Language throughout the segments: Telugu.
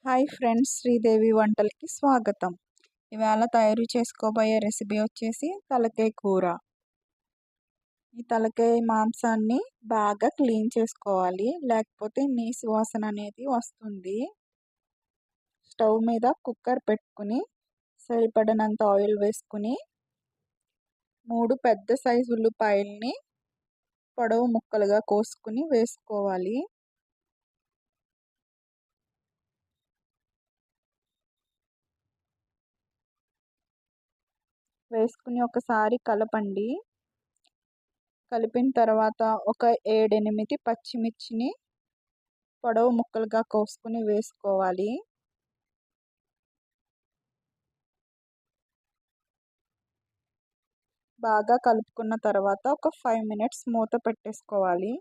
హాయ్ ఫ్రెండ్స్, శ్రీదేవి వంటలకి స్వాగతం. ఇవాళ తయారు చేసుకోబోయే రెసిపీ వచ్చేసి తలకాయ కూర. ఈ తలకాయ మాంసాన్ని బాగా క్లీన్ చేసుకోవాలి, లేకపోతే నీసు వాసన అనేది వస్తుంది. స్టవ్ మీద కుక్కర్ పెట్టుకుని సరిపడినంత ఆయిల్ వేసుకుని 3 పెద్ద సైజు ఉల్లిపాయల్ని పొడవు ముక్కలుగా కోసుకుని వేసుకోవాలి. వేసుకుని ఒకసారి కలపండి. కలిపిన తర్వాత ఒక 7-8 పచ్చిమిర్చిని పొడవు ముక్కలుగా కోసుకుని వేసుకోవాలి. బాగా కలుపుకున్న తర్వాత ఒక 5 మినిట్స్ మూత పెట్టేసుకోవాలి.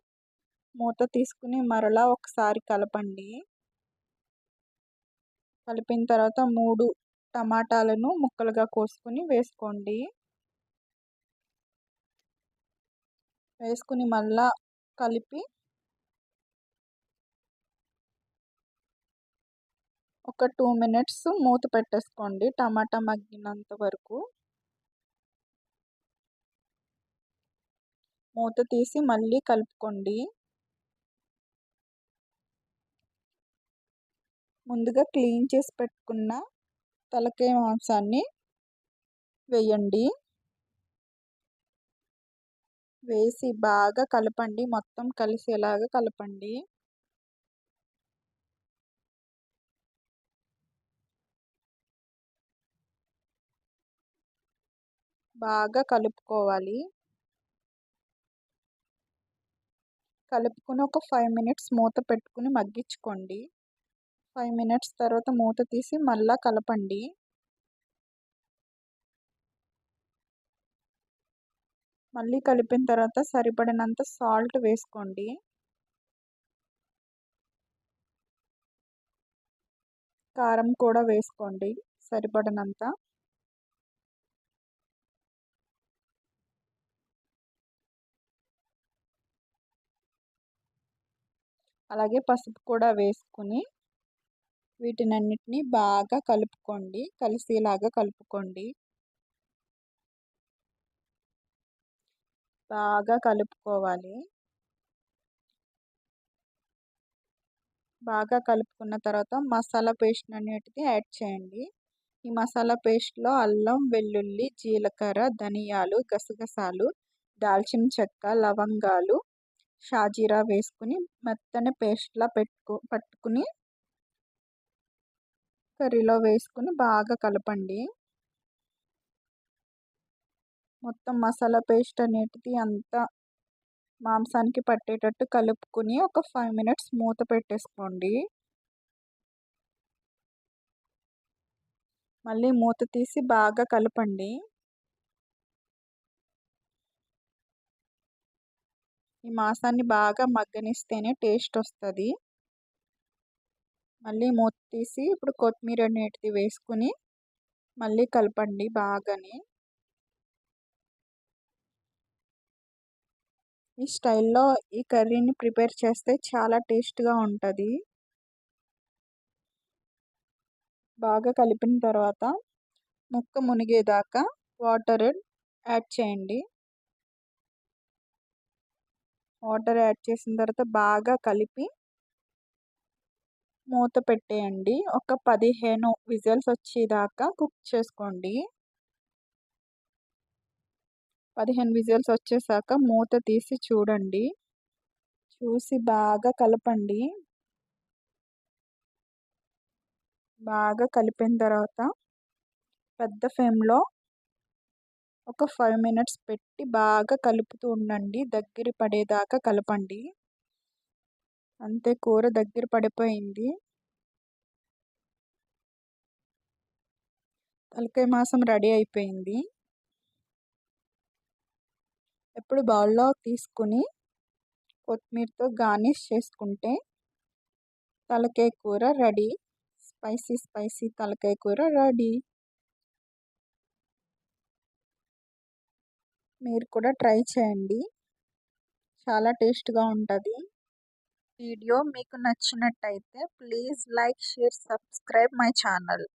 మూత తీసుకుని మరలా ఒకసారి కలపండి. కలిపిన తర్వాత 3 టమాటాలను ముక్కలుగా కోసుకుని వేసుకోండి. వేసుకుని మళ్ళా కలిపి ఒక 2 మినిట్స్ మూత పెట్టేసుకోండి, టమాటా మగ్గినంత వరకు. మూత తీసి మళ్ళీ కలుపుకోండి. ముందుగా క్లీన్ చేసి పెట్టుకున్న తలకాయ మాంసాన్ని వేయండి. వేసి బాగా కలపండి, మొత్తం కలిసేలాగా కలపండి. బాగా కలుపుకోవాలి. కలుపుకుని ఒక 5 మినిట్స్ మూత పెట్టుకుని మగ్గించుకోండి. 5 మినిట్స్ తర్వాత మూత తీసి మళ్ళా కలపండి. మళ్ళీ కలిపిన తర్వాత సరిపడినంత సాల్ట్ వేసుకోండి. కారం కూడా వేసుకోండి సరిపడినంత. అలాగే పసుపు కూడా వేసుకుని వీటినన్నిటిని బాగా కలుపుకోండి, కలిసేలాగా కలుపుకోండి. బాగా కలుపుకోవాలి. బాగా కలుపుకున్న తర్వాత మసాలా పేస్ట్ అన్నిటిని యాడ్ చేయండి. ఈ మసాలా పేస్ట్లో అల్లం, వెల్లుల్లి, జీలకర్ర, ధనియాలు, గసగసాలు, దాల్చిన చెక్క, లవంగాలు, షాజీరా వేసుకుని మెత్తని పేస్ట్లా పట్టుకుని కర్రీలో వేసుకుని బాగా కలపండి. మొత్తం మసాలా పేస్ట్ అనేటిది అంతా మాంసానికి పట్టేటట్టు కలుపుకుని ఒక 5 మినిట్స్ మూత పెట్టేసుకోండి. మళ్ళీ మూత తీసి బాగా కలపండి. ఈ మాంసాన్ని బాగా మగ్గనిస్తేనే టేస్ట్ వస్తుంది. మళ్ళీ మూత తీసి ఇప్పుడు కొత్తిమీర అనేటిది వేసుకుని మళ్ళీ కలపండి బాగాని. ఈ స్టైల్లో ఈ కర్రీని ప్రిపేర్ చేస్తే చాలా టేస్ట్గా ఉంటుంది. బాగా కలిపిన తర్వాత ముక్క మునిగేదాకా వాటర్ యాడ్ చేయండి. వాటర్ యాడ్ చేసిన తర్వాత బాగా కలిపి మూత పెట్టేయండి. ఒక 15 విజిల్స్ వచ్చేదాకా కుక్ చేసుకోండి. 15 విజిల్స్ వచ్చేసాక మూత తీసి చూడండి. చూసి బాగా కలపండి. బాగా కలిపిన తర్వాత పెద్ద ఫ్లేమ్లో ఒక 5 మినిట్స్ పెట్టి బాగా కలుపుతూ ఉండండి. దగ్గర పడేదాకా కలపండి. అంతే, కూర దగ్గర పడిపోయింది. తలకాయ మాంసం రెడీ అయిపోయింది. ఇప్పుడు బౌల్లో తీసుకుని కొత్తిమీరతో గార్నిష్ చేసుకుంటే తలకాయ కూర రెడీ. స్పైసీ తలకాయ కూర రెడీ. మీరు కూడా ట్రై చేయండి, చాలా టేస్ట్గా ఉంటుంది. వీడియో మీకు నచ్చినట్టయితే please like share subscribe my channel.